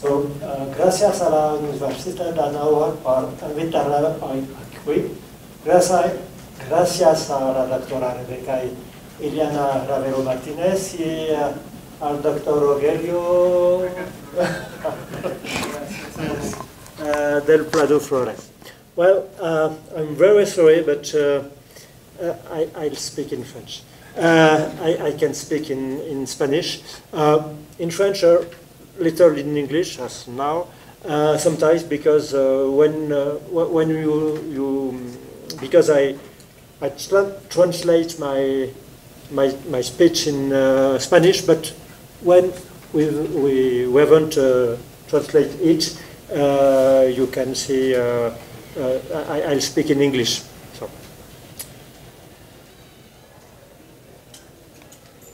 Gracias a la Universidad de Anáhuac por invitarla aquí. Gracias a la doctora Rebeca y Iliana Ravelo Martínez y al doctor Rogelio del Prado Flores. Well, I'm very sorry, but I'll speak in French. I can speak in Spanish. In French, little in English, as now. Sometimes because when you because I translate my speech in Spanish, but when we haven't translate it, you can see I'll speak in English. So.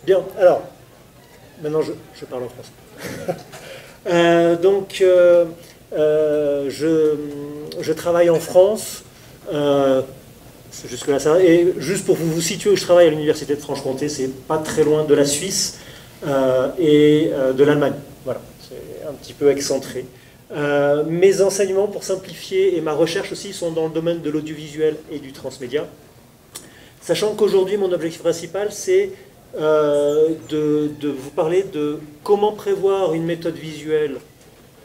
Bien, alors, maintenant je parle en français. Donc, je travaille en France. Jusque-là, ça va. Et juste pour vous situer où je travaille à l'Université de Franche-Comté, c'est pas très loin de la Suisse et de l'Allemagne. Voilà, c'est un petit peu excentré. Mes enseignements, pour simplifier, et ma recherche aussi, sont dans le domaine de l'audiovisuel et du transmédia. Sachant qu'aujourd'hui, mon objectif principal, c'est de vous parler de comment prévoir une méthode visuelle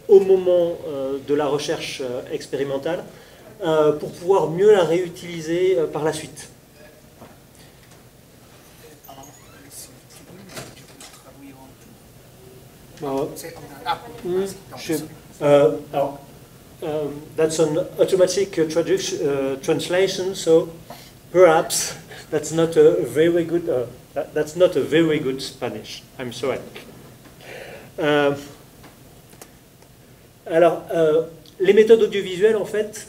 au moment de la recherche expérimentale pour pouvoir mieux la réutiliser par la suite. That's an automatic translation, so perhaps that's not a very good that's not a very good Spanish. I'm sorry. Les méthodes audiovisuelles, en fait,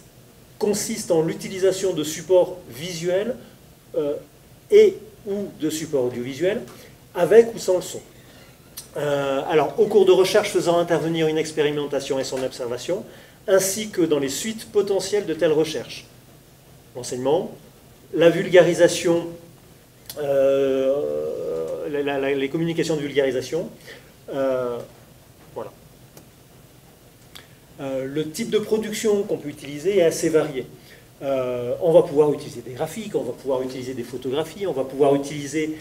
consistent en l'utilisation de supports visuels et ou de supports audiovisuels, avec ou sans le son. Au cours de recherche faisant intervenir une expérimentation et son observation, ainsi que dans les suites potentielles de telles recherches. L'enseignement, la vulgarisation, les communications de vulgarisation, voilà. Le type de production qu'on peut utiliser est assez varié. On va pouvoir utiliser des graphiques, on va pouvoir utiliser des photographies, on va pouvoir utiliser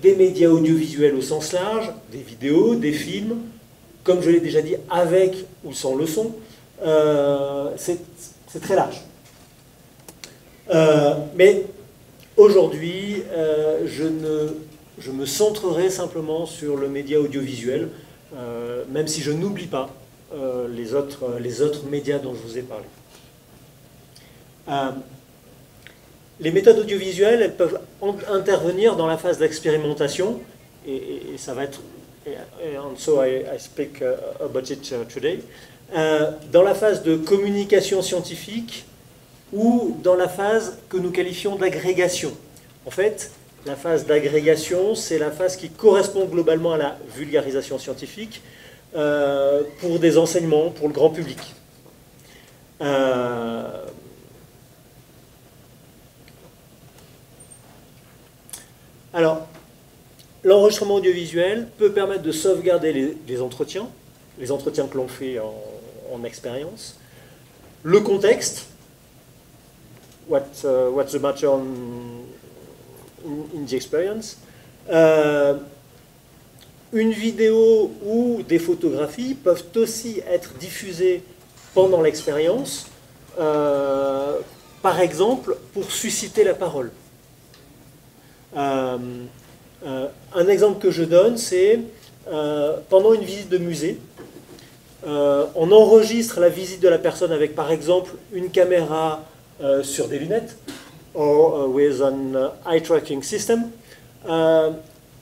des médias audiovisuels au sens large, des vidéos, des films, comme je l'ai déjà dit, avec ou sans le son. C'est très large. Mais aujourd'hui, je me centrerai simplement sur le média audiovisuel, même si je n'oublie pas les autres médias dont je vous ai parlé. Les méthodes audiovisuelles, elles peuvent intervenir dans la phase d'expérimentation, et ça va être, and so I speak about it today, dans la phase de communication scientifique ou dans la phase que nous qualifions d'agrégation. En fait, la phase d'agrégation, c'est la phase qui correspond globalement à la vulgarisation scientifique pour des enseignements, pour le grand public. Alors, l'enregistrement audiovisuel peut permettre de sauvegarder les entretiens que l'on fait en expérience, le contexte, what's the matter in the experience, une vidéo ou des photographies peuvent aussi être diffusées pendant l'expérience, par exemple pour susciter la parole. Un exemple que je donne, c'est pendant une visite de musée, on enregistre la visite de la personne avec, par exemple, une caméra sur des lunettes, or with an eye tracking system,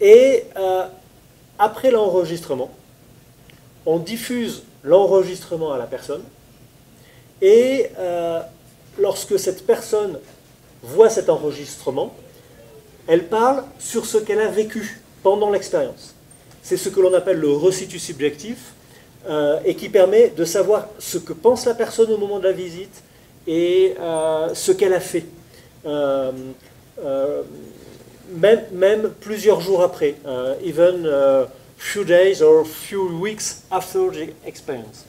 et après l'enregistrement, on diffuse l'enregistrement à la personne, et lorsque cette personne voit cet enregistrement, elle parle sur ce qu'elle a vécu pendant l'expérience. C'est ce que l'on appelle le recitu subjectif, et qui permet de savoir ce que pense la personne au moment de la visite et ce qu'elle a fait. Même plusieurs jours après, even few days or few weeks after the experience.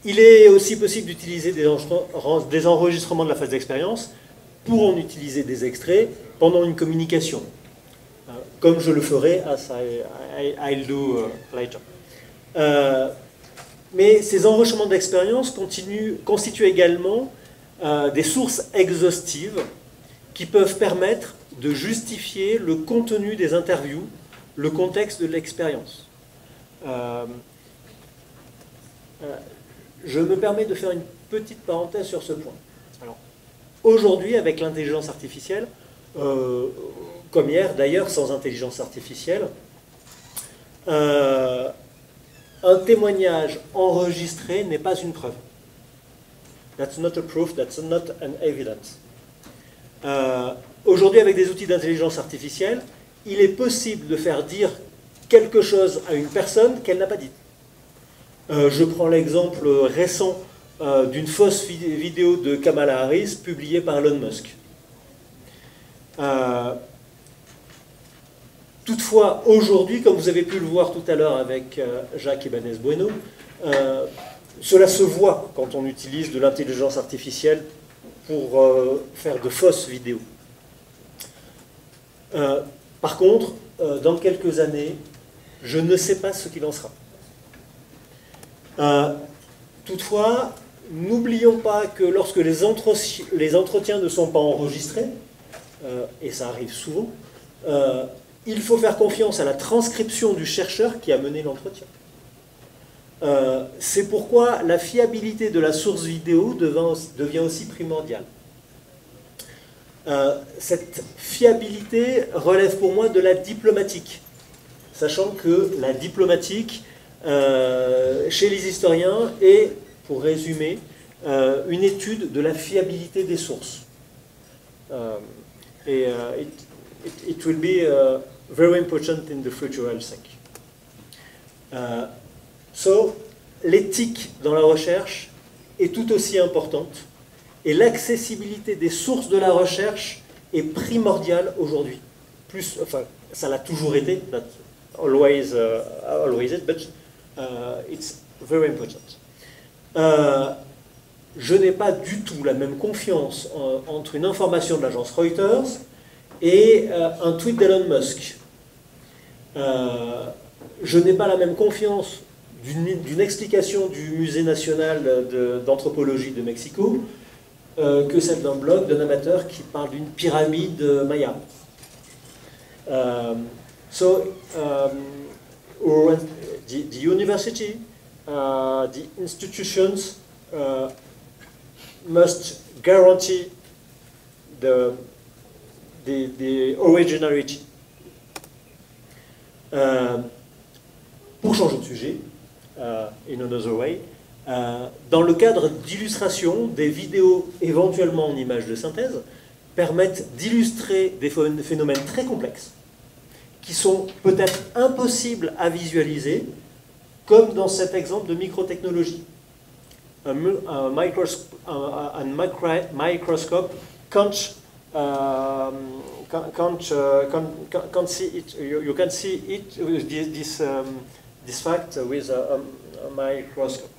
Il est aussi possible d'utiliser des enregistrements de la phase d'expérience pour en utiliser des extraits pendant une communication, comme je le ferai, as I'll do later. Mais ces enregistrements d'expérience constituent également des sources exhaustives qui peuvent permettre de justifier le contenu des interviews, le contexte de l'expérience. Je me permets de faire une petite parenthèse sur ce point. Alors, aujourd'hui, avec l'intelligence artificielle, comme hier d'ailleurs, sans intelligence artificielle, un témoignage enregistré n'est pas une preuve. That's not a proof, that's not an evidence. Aujourd'hui, avec des outils d'intelligence artificielle, il est possible de faire dire quelque chose à une personne qu'elle n'a pas dit. Je prends l'exemple récent d'une fausse vidéo de Kamala Harris publiée par Elon Musk. Toutefois, aujourd'hui, comme vous avez pu le voir tout à l'heure avec Jacques Ibanez Bueno, cela se voit quand on utilise de l'intelligence artificielle pour faire de fausses vidéos. Par contre, dans quelques années, je ne sais pas ce qu'il en sera. Toutefois, n'oublions pas que lorsque les entretiens ne sont pas enregistrés, et ça arrive souvent, il faut faire confiance à la transcription du chercheur qui a mené l'entretien. C'est pourquoi la fiabilité de la source vidéo devient aussi primordiale. Cette fiabilité relève pour moi de la diplomatique, sachant que la diplomatique, chez les historiens, est, pour résumer, une étude de la fiabilité des sources. It will be very important in the future, I think. So, l'éthique dans la recherche est tout aussi importante et l'accessibilité des sources de la recherche est primordiale aujourd'hui. Enfin, ça l'a toujours été, not always it, but it's very important. Je n'ai pas du tout la même confiance entre une information de l'agence Reuters et un tweet d'Elon Musk. Je n'ai pas la même confiance d'une explication du Musée national d'anthropologie de Mexico que celle d'un blog d'un amateur qui parle d'une pyramide maya. The university, the institutions must guarantee the originality. Pour changer de sujet, in another way, dans le cadre d'illustration, des vidéos éventuellement en images de synthèse permettent d'illustrer des phénomènes très complexes qui sont peut-être impossibles à visualiser, comme dans cet exemple de microtechnologie. Un microscope can't see it. You can see it with this fact with a microscope.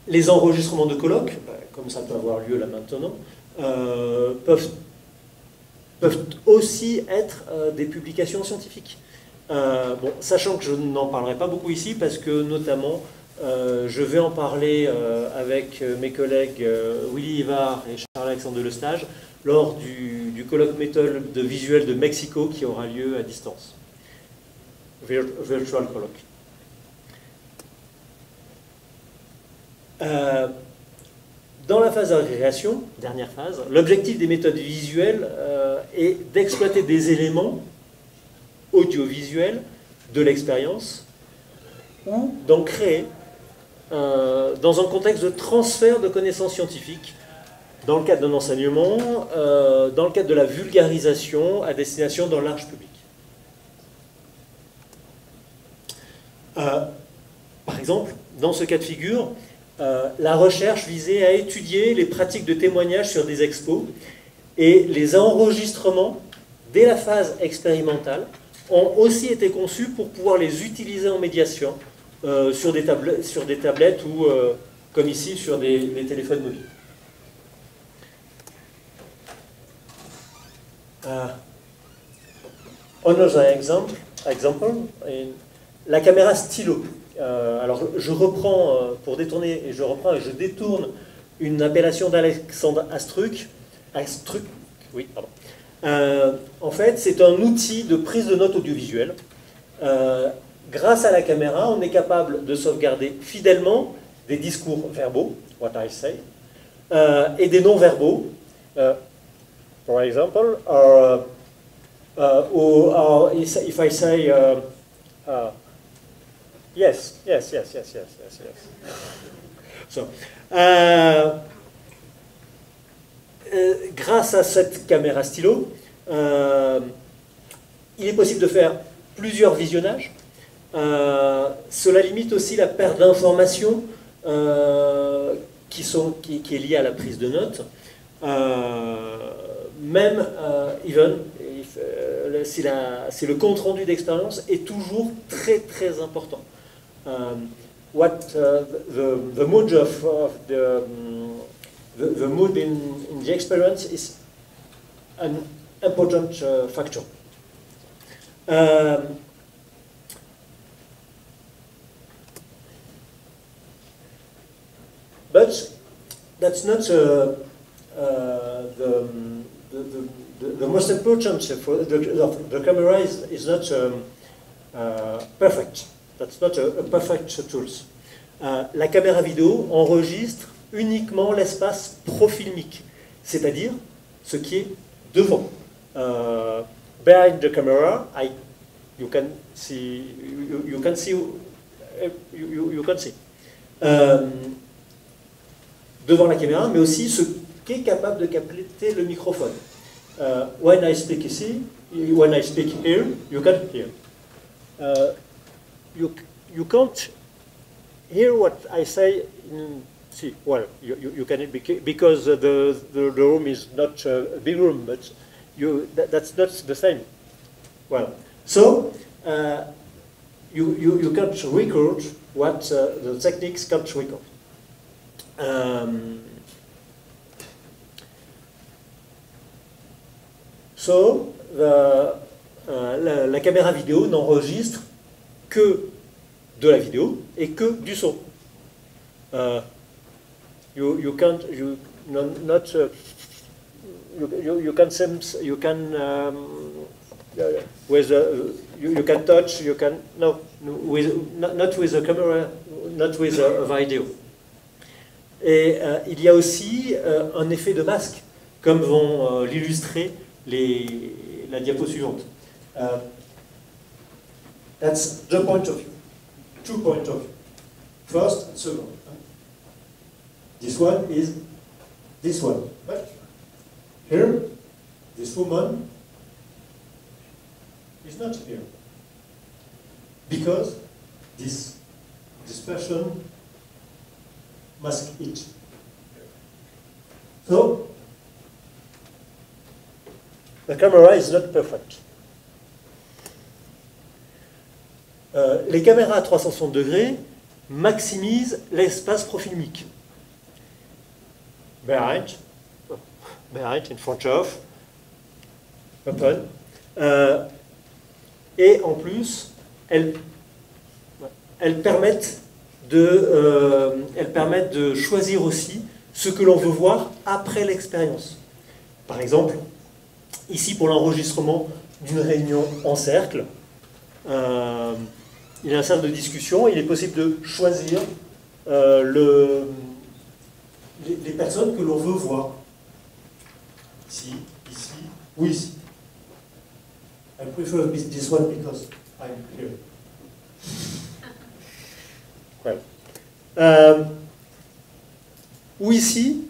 Les enregistrements de colloques, comme ça peut avoir lieu là maintenant, peuvent aussi être des publications scientifiques. Bon, sachant que je n'en parlerai pas beaucoup ici, parce que notamment, je vais en parler avec mes collègues Willy Ivar et Charles-Alexandre Delestage lors du colloque méthode de visuel de Mexico qui aura lieu à distance. Virtual colloque. Dans la phase d'agrégation, dernière phase, l'objectif des méthodes visuelles est d'exploiter des éléments audiovisuels de l'expérience ou d'en créer dans un contexte de transfert de connaissances scientifiques, dans le cadre d'un enseignement, dans le cadre de la vulgarisation à destination d'un large public. Par exemple, dans ce cas de figure, la recherche visait à étudier les pratiques de témoignage sur des expos, et les enregistrements, dès la phase expérimentale, ont aussi été conçus pour pouvoir les utiliser en médiation sur des tablettes ou, comme ici, sur des téléphones mobiles. Another example, la caméra stylo. Alors, je reprends, pour détourner, et je détourne une appellation d'Alexandre Astruc. Oui, pardon. En fait, c'est un outil de prise de notes audiovisuelle. Grâce à la caméra, on est capable de sauvegarder fidèlement des discours verbaux, what I say, et des non-verbaux. For example, or if I say yes. So, grâce à cette caméra stylo, il est possible de faire plusieurs visionnages. Cela limite aussi la perte d'informations qui est liée à la prise de notes. Même si le compte rendu d'expérience est toujours très très important. The mood of the mood in the experience is an important factor. But that's not the most important. For the camera is not perfect. That's not a perfect tool. La caméra vidéo enregistre uniquement l'espace profilmique, c'est-à-dire ce qui est devant. Behind the camera, you can see. Devant la caméra, mais aussi ce qu'est capable de capter le microphone. When I speak ici, when I speak here, you can hear. You can't hear what I say. See, well, you can because the room is not a big room, but that's not the same. Well, so you can't record what the techniques can't record. So la caméra vidéo n'enregistre que de la vidéo et que du son. You can touch, you can not with a camera, not with a video. Et il y a aussi un effet de masque, comme vont l'illustrer la diapo suivante. That's the point of view. 2 points of view. First and second. This one is this one. But here, this woman is not here. Because this person mask it. So, the camera is not perfect. Les caméras à 360 degrés maximisent l'espace profilmique. Behind, in front of, open. Et en plus, elles permettent de choisir aussi ce que l'on veut voir après l'expérience. Par exemple, ici pour l'enregistrement d'une réunion en cercle, il y a un cercle de discussion, il est possible de choisir les personnes que l'on veut voir. Ici, ou ici. I prefer this one because I'm here. Well. Ou ici,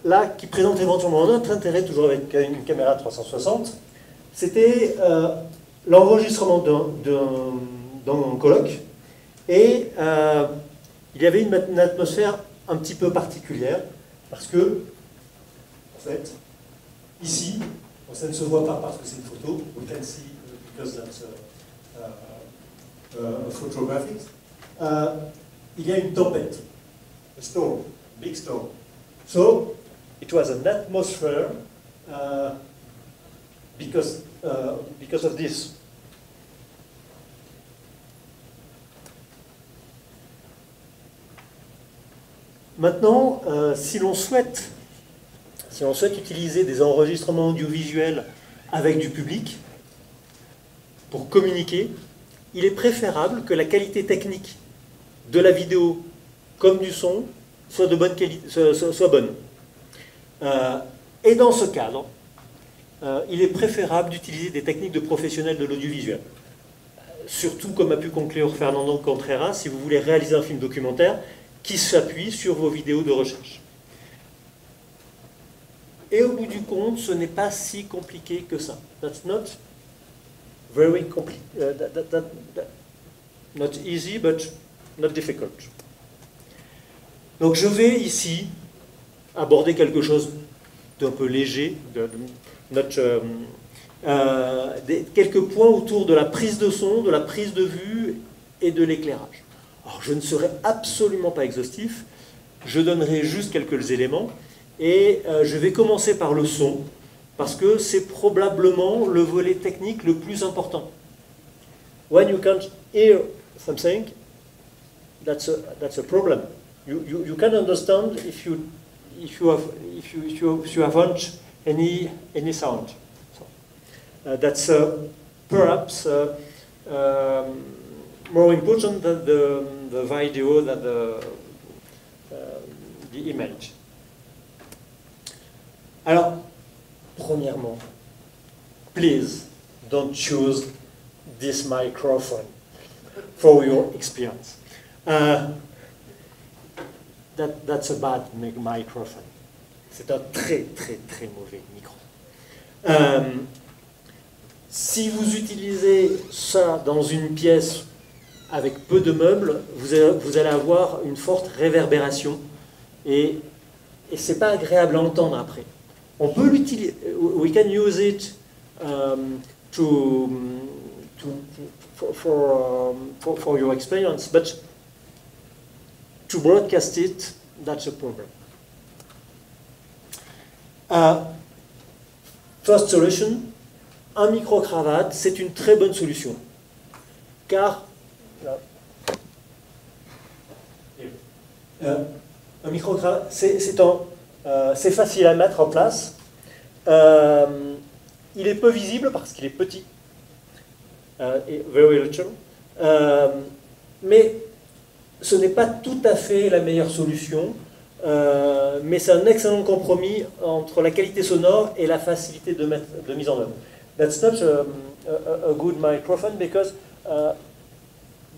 là, qui présente éventuellement notre intérêt, toujours avec une caméra 360, c'était l'enregistrement d'un colloque, et il y avait une atmosphère un petit peu particulière, parce que, en fait, ici, bon, ça ne se voit pas parce que c'est une photo, we can see because that's photographic, il y a une tempête, a storm, big storm. So, it was an atmosphere because of this. Maintenant, si l'on souhaite utiliser des enregistrements audiovisuels avec du public pour communiquer, il est préférable que la qualité technique de la vidéo comme du son soit de bonne qualité, soit bonne. Et dans ce cadre, il est préférable d'utiliser des techniques de professionnels de l'audiovisuel. Surtout, comme a pu conclure Fernando Contreras, si vous voulez réaliser un film documentaire qui s'appuie sur vos vidéos de recherche. Et au bout du compte, ce n'est pas si compliqué que ça. That's not very not easy, but not difficult. Donc je vais ici aborder quelque chose d'un peu léger, quelques points autour de la prise de son, de la prise de vue et de l'éclairage. Alors je ne serai absolument pas exhaustif, je donnerai juste quelques éléments et je vais commencer par le son parce que c'est probablement le volet technique le plus important. When you can't hear something, that's a problem. You can understand if you haven't any sound. So, that's perhaps more important than the video, than the image. Alors, premièrement, please don't choose this microphone for your experience. That's a bad microphone. C'est un très mauvais micro. Si vous utilisez ça dans une pièce avec peu de meubles, vous allez avoir une forte réverbération et c'est pas agréable à entendre après. On peut l'utiliser. We can use it for your experience, but to broadcast it, that's a problem. First solution, un micro-cravate, c'est une très bonne solution. Car un micro-cravate, c'est facile à mettre en place. Il est peu visible parce qu'il est petit. Very little. Mais ce n'est pas tout à fait la meilleure solution, mais c'est un excellent compromis entre la qualité sonore et la facilité de mise en œuvre. That's not a good microphone because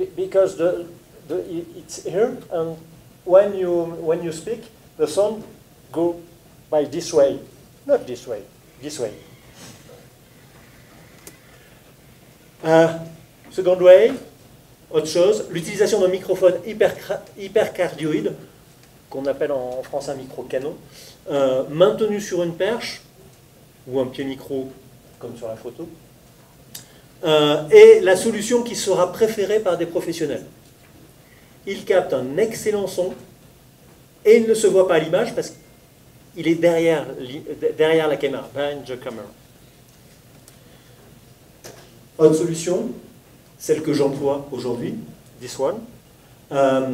it's here, and when you speak, the sound go by this way, not this way, this way. Second way. Autre chose, l'utilisation d'un microphone hypercardioïde, qu'on appelle en France un micro-canon, maintenu sur une perche, ou un petit micro, comme sur la photo, est la solution qui sera préférée par des professionnels. Il capte un excellent son, et il ne se voit pas à l'image parce qu'il est derrière la caméra, behind the camera. Autre solution, celle que j'emploie aujourd'hui, this one, un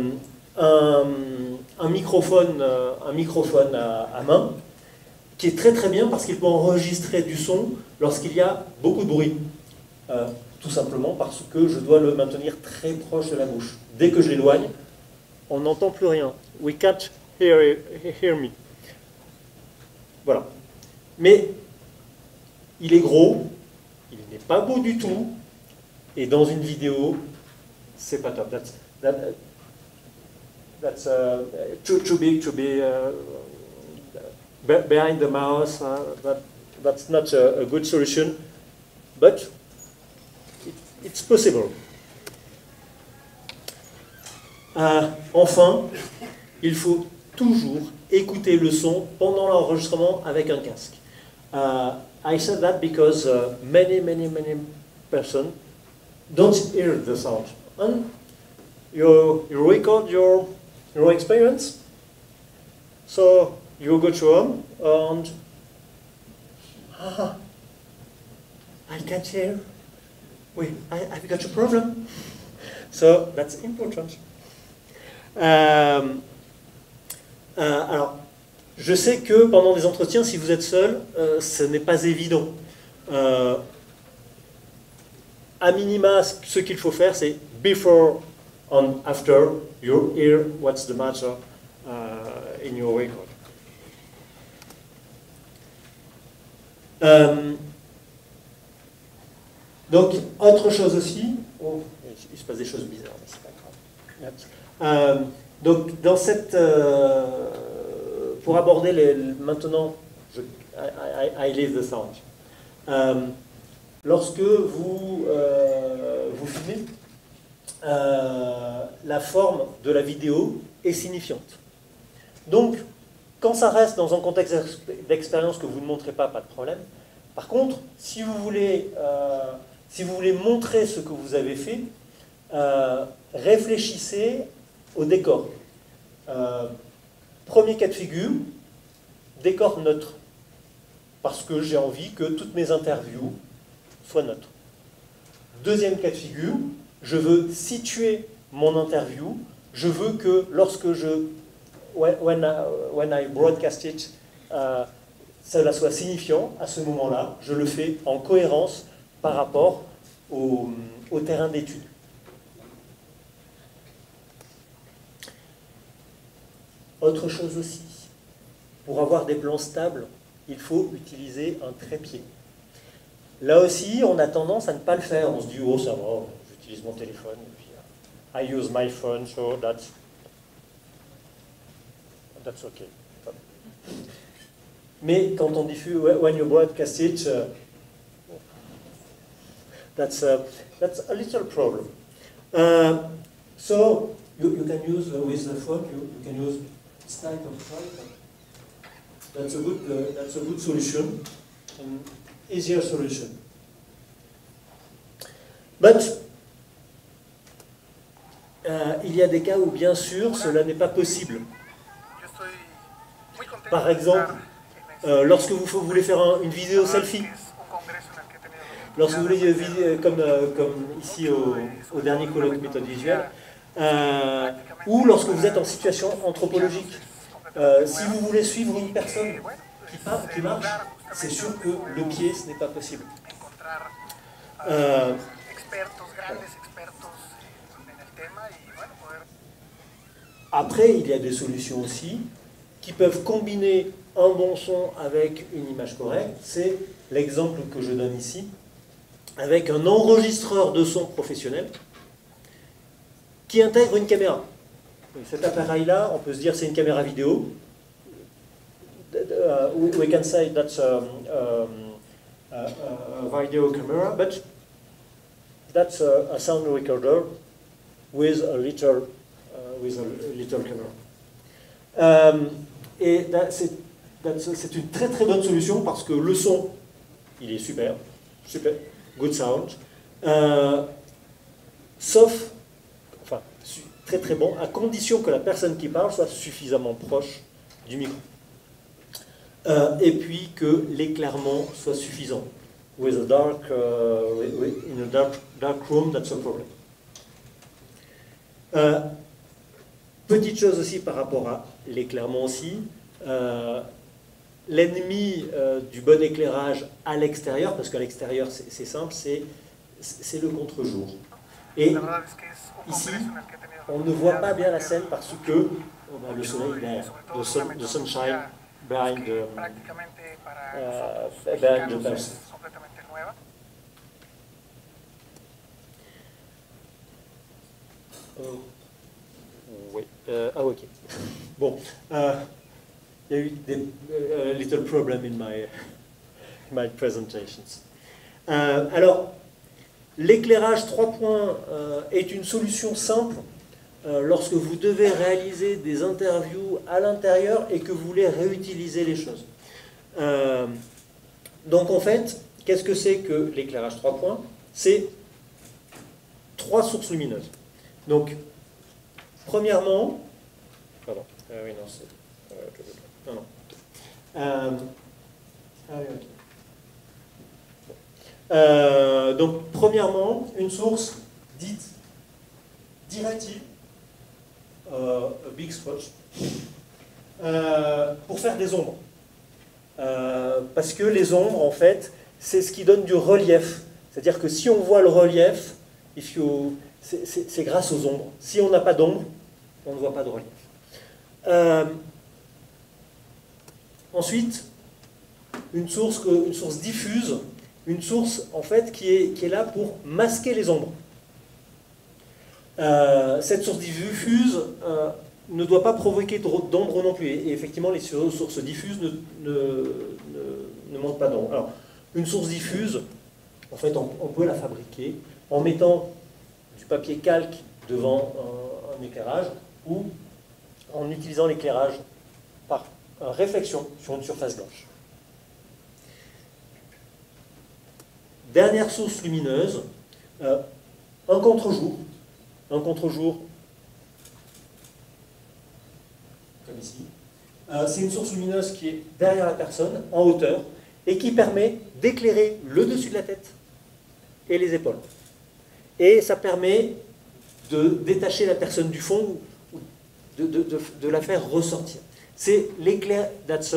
microphone à main, qui est très bien parce qu'il peut enregistrer du son lorsqu'il y a beaucoup de bruit. Tout simplement parce que je dois le maintenir très proche de la bouche. Dès que je l'éloigne, on n'entend plus rien. We can't hear me. Voilà. Mais il est gros, il n'est pas beau du tout, et dans une vidéo, c'est pas top. That's too big to be behind the mouse. That's not a good solution, but it's possible. Enfin, il faut toujours écouter le son pendant l'enregistrement avec un casque. I said that because many persons don't hear the sound. And you record your experience, so you go to home and I can't hear. Wait, I've got a problem. So that's important. Alors, je sais que pendant des entretiens, si vous êtes seul, ce n'est pas évident. À minima, ce qu'il faut faire, c'est before and after, you hear what's the matter in your record. Donc, autre chose aussi, oh, il se passe des choses bizarres, mais c'est pas grave. Donc, dans cette, pour aborder maintenant, I leave the sound. Lorsque vous filmez, la forme de la vidéo est signifiante. Donc, quand ça reste dans un contexte d'expérience que vous ne montrez pas, pas de problème. Par contre, si vous voulez montrer ce que vous avez fait, réfléchissez au décor. Premier cas de figure, décor neutre. Parce que j'ai envie que toutes mes interviews soient neutres. Deuxième cas de figure, je veux situer mon interview. Je veux que lorsque when I broadcast it, cela soit signifiant à ce moment-là. Je le fais en cohérence par rapport au terrain d'étude. Autre chose aussi, pour avoir des plans stables, il faut utiliser un trépied. Là aussi, on a tendance à ne pas le faire. On se dit, oh ça va, j'utilise mon téléphone, et puis I use my phone, so that's okay. Mais quand on diffuse, when you broadcast it, that's a little problem. So you can use with the phone, you can use slide of tripod. That's a good solution, an easier solution. But il y a des cas où bien sûr cela n'est pas possible. Par exemple, lorsque vous voulez faire une vidéo selfie, lorsque vous voulez comme ici au dernier colloque méthode visuelle, ou lorsque vous êtes en situation anthropologique. Si vous voulez suivre une personne qui marche, c'est sûr que le pied, ce n'est pas possible. Après, il y a des solutions aussi qui peuvent combiner un bon son avec une image correcte. C'est l'exemple que je donne ici, avec un enregistreur de son professionnel qui intègre une caméra. Cet appareil-là, on peut se dire c'est une caméra vidéo. We can say that's a video camera, but that's a sound recorder with a little camera. Et c'est une très très bonne solution parce que le son, il est super, good sound, sauf, enfin, très très bon, à condition que la personne qui parle soit suffisamment proche du micro. Et puis que l'éclairement soit suffisant. In a dark room, that's a problem. Petite chose aussi par rapport à l'éclairement aussi, l'ennemi du bon éclairage à l'extérieur, parce qu'à l'extérieur c'est simple, c'est le contre-jour. Et ici, on ne voit pas bien la scène parce que le soleil est derrière, the sunshine behind the person. Oui. Ok. Bon. Il y a eu des little problem in my presentations. Alors, l'éclairage 3 points est une solution simple lorsque vous devez réaliser des interviews à l'intérieur et que vous voulez réutiliser les choses. Donc en fait, qu'est-ce que c'est que l'éclairage 3 points? C'est 3 sources lumineuses. Donc, premièrement, pardon, oui, non, c'est... non, non. Oui, ok. Donc, premièrement, une source dite directive, a big swatch, pour faire des ombres. Parce que les ombres, en fait, c'est ce qui donne du relief. C'est-à-dire que si on voit le relief, c'est grâce aux ombres. Si on n'a pas d'ombre, on ne voit pas de relief. Ensuite, une source diffuse, une source en fait qui est là pour masquer les ombres. Cette source diffuse ne doit pas provoquer d'ombre non plus. Et effectivement, les sources diffuses ne manquent pas d'ombre. Alors, une source diffuse, en fait, on peut la fabriquer en mettant du papier calque devant un éclairage ou en utilisant l'éclairage par réflexion sur une surface blanche. Dernière source lumineuse, un contre-jour. Un contre-jour, comme ici. C'est une source lumineuse qui est derrière la personne, en hauteur, et qui permet d'éclairer le dessus de la tête et les épaules. Et ça permet de détacher la personne du fond, ou de la faire ressortir. C'est l'éclair, that's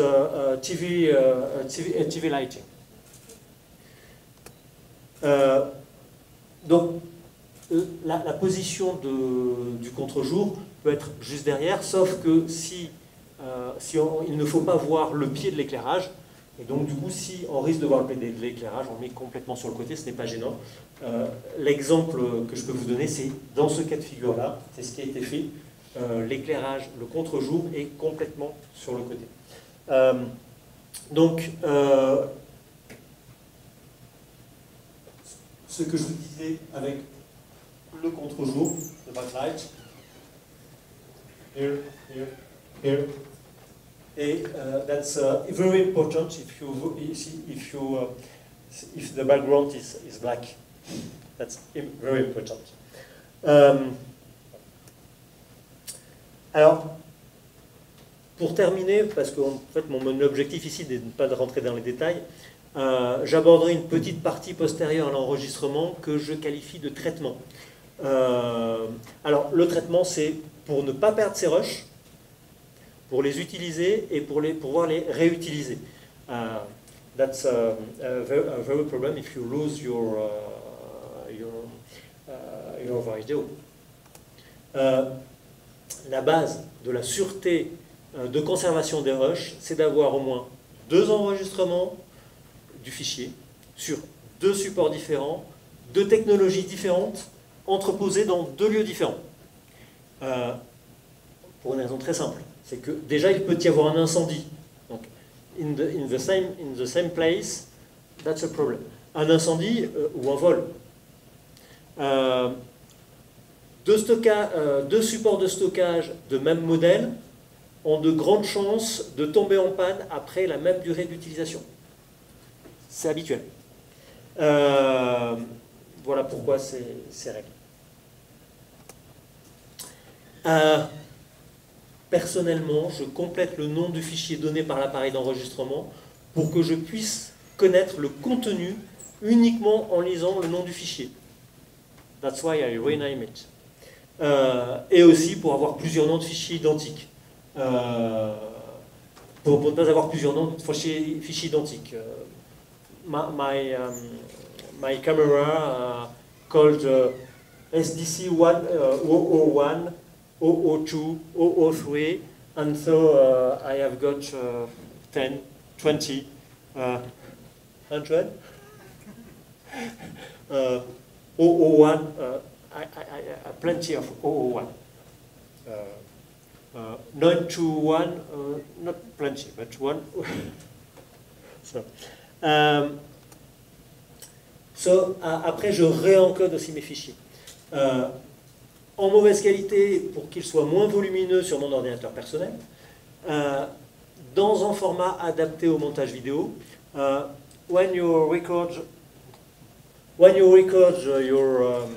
TV lighting. Donc, la position du contre-jour peut être juste derrière, sauf que il ne faut pas voir le pied de l'éclairage. Et donc, du coup, si on risque de voir le pied de l'éclairage, on le met complètement sur le côté, ce n'est pas gênant. L'exemple que je peux vous donner, c'est dans ce cas de figure-là, c'est ce qui a été fait. L'éclairage, le contre-jour est complètement sur le côté. Donc, ce que je vous disais avec le contre-jour, le backlight, here, here, here, et that's very important if the background is black. That's very important. Alors, pour terminer, parce que en fait, mon objectif ici n'est pas de rentrer dans les détails, j'aborderai une petite partie postérieure à l'enregistrement que je qualifie de traitement. Alors, le traitement, c'est pour ne pas perdre ses rushs, pour les utiliser et pour pouvoir les réutiliser. That's a very problem if you lose your video. La base de la sûreté de conservation des rushs, c'est d'avoir au moins 2 enregistrements du fichier sur 2 supports différents, 2 technologies différentes, entreposées dans 2 lieux différents. Pour une raison très simple, c'est que déjà il peut y avoir un incendie. Donc, in the same place, that's a problem. Un incendie ou un vol. 2 supports de stockage de même modèle ont de grandes chances de tomber en panne après la même durée d'utilisation. C'est habituel. Voilà pourquoi c'est réglé. Personnellement, je complète le nom du fichier donné par l'appareil d'enregistrement pour que je puisse connaître le contenu uniquement en lisant le nom du fichier. That's why I rename it. Et aussi pour avoir plusieurs noms de fichiers identiques. Pour ne pas avoir plusieurs noms de fichiers identiques. My camera called SDC 001, 002, 003, and so I have got 10, 20, 100, 001, plenty of 001. 921, not plenty, but one. Après, je réencode aussi mes fichiers. en mauvaise qualité pour qu'il soit moins volumineux sur mon ordinateur personnel, dans un format adapté au montage vidéo. When you record your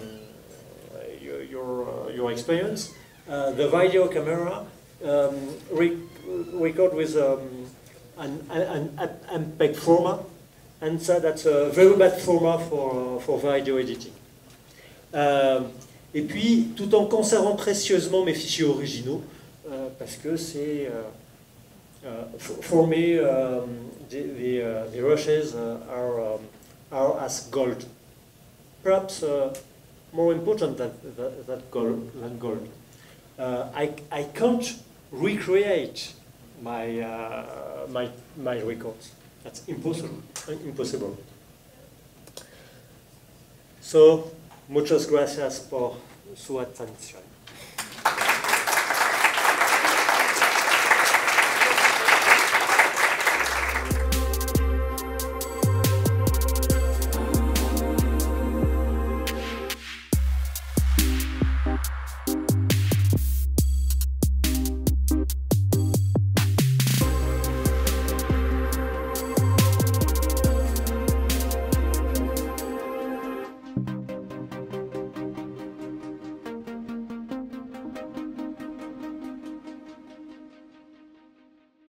experience, the video camera record with an MPEG format, and so that's a very bad format for video editing. Et puis, tout en conservant précieusement mes fichiers originaux, parce que c'est, for me, the rushes are as gold, perhaps more important than gold. I can't recreate my records. That's impossible. So, muchas gracias por su atención.